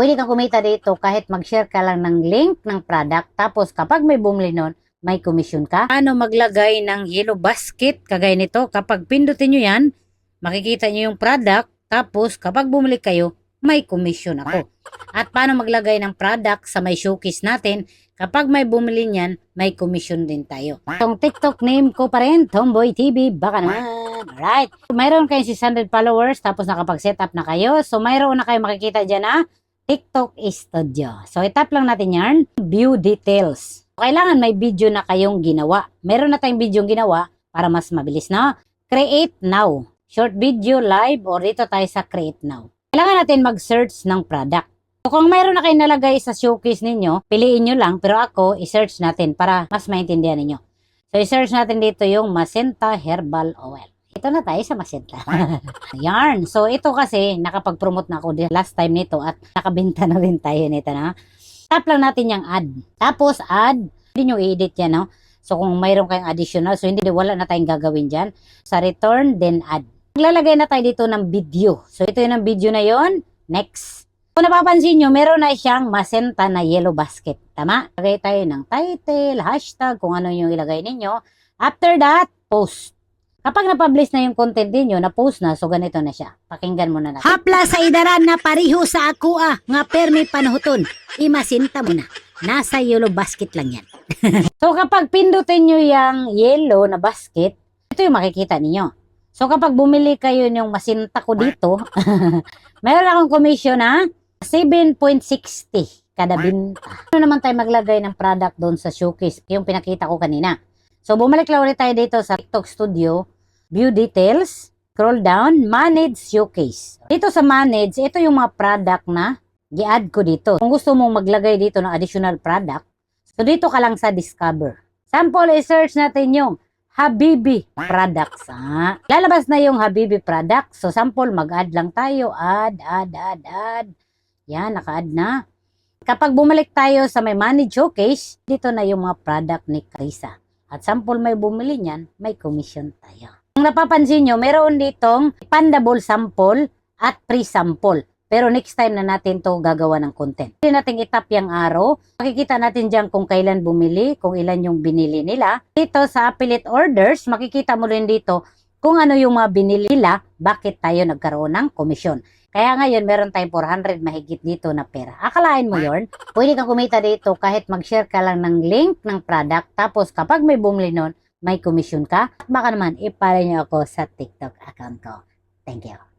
Pwede kang kumita dito kahit mag-share ka lang ng link ng product. Tapos kapag may bumili nun, may commission ka. Paano maglagay ng yellow basket kagaya nito? Kapag pindutin nyo yan, makikita nyo yung product. Tapos kapag bumili kayo, may commission ako. At paano maglagay ng product sa may showcase natin? Kapag may bumili niyan, may commission din tayo. Itong TikTok name ko pa rin, Tomboy TV, baka naman. Alright. Mayroon kayong 600 followers, tapos nakapag-setup na kayo. So, mayroon na kayo makikita dyan na TikTok Studio. So, itap lang natin yan. View details. Kailangan may video na kayong ginawa. Meron na tayong video ginawa para mas mabilis na. Create now. Short video, live, or dito tayo sa create now. Kailangan natin mag-search ng product. So, kung mayroon na kayo nalagay sa showcase ninyo, piliin nyo lang. Pero ako, i-search natin para mas maintindihan ninyo. So, i-search natin dito yung Macenta Herbal Oil. Ito na tayo sa Macenta. Yarn. So, ito kasi, nakapag-promote na ako last time nito at nakabenta na rin tayo nito na. Tap lang natin yung add. Tapos, add. Hindi nyo i-edit yan, no? So, kung mayroon kayong additional, so hindi, wala na tayong gagawin dyan. Sa return, then add. Maglalagay na tayo dito ng video. So, ito yung video na yon. Next. Kung napapansin nyo, meron na siyang Macenta na yellow basket. Tama? Lagay tayo ng title, hashtag, kung ano yung ilagay ninyo. After that, post. Kapag na-publish na yung content ninyo, na-post na, so ganito na siya. Pakinggan mo na natin. Hapla sa idaran na pariho sa ako nga permi panuhuton. Imasinta mo na. Nasa yellow basket lang yan. So kapag pindutin nyo yung yellow na basket, ito yung makikita ninyo. So kapag bumili kayo yung masinta ko dito, meron akong commission na 7.60 kada binta. Ano naman tayo maglagay ng product doon sa showcase, yung pinakita ko kanina. So, bumalik lang ulit tayo dito sa TikTok Studio, View Details, scroll down, Manage Showcase. Dito sa Manage, ito yung mga product na i-add ko dito. Kung gusto mong maglagay dito ng additional product, so dito ka lang sa Discover. Sample, i-search natin yung Habibi Products. Lalabas na yung Habibi Products. So, sample, mag-add lang tayo. Add. Yan, naka-add na. Kapag bumalik tayo sa may Manage Showcase, dito na yung mga product ni Carissa. At sample may bumili niyan, may commission tayo. Kung napapansin nyo, meron ditong pandable sample at pre-sample. Pero next time na natin to gagawa ng content. Hindi natin itap yung arrow. Makikita natin dyan kung kailan bumili, kung ilan yung binili nila. Dito sa affiliate orders, makikita mo rin dito kung ano yung mga binili nila, bakit tayo nagkaroon ng commission. Kaya ngayon, meron tayong 400 mahigit dito na pera. Akalain mo yon? Pwede kang kumita dito kahit mag-share ka lang ng link ng product. Tapos kapag may bumili nun, may commission ka. Baka naman, ipala nyo ako sa TikTok account ko. Thank you.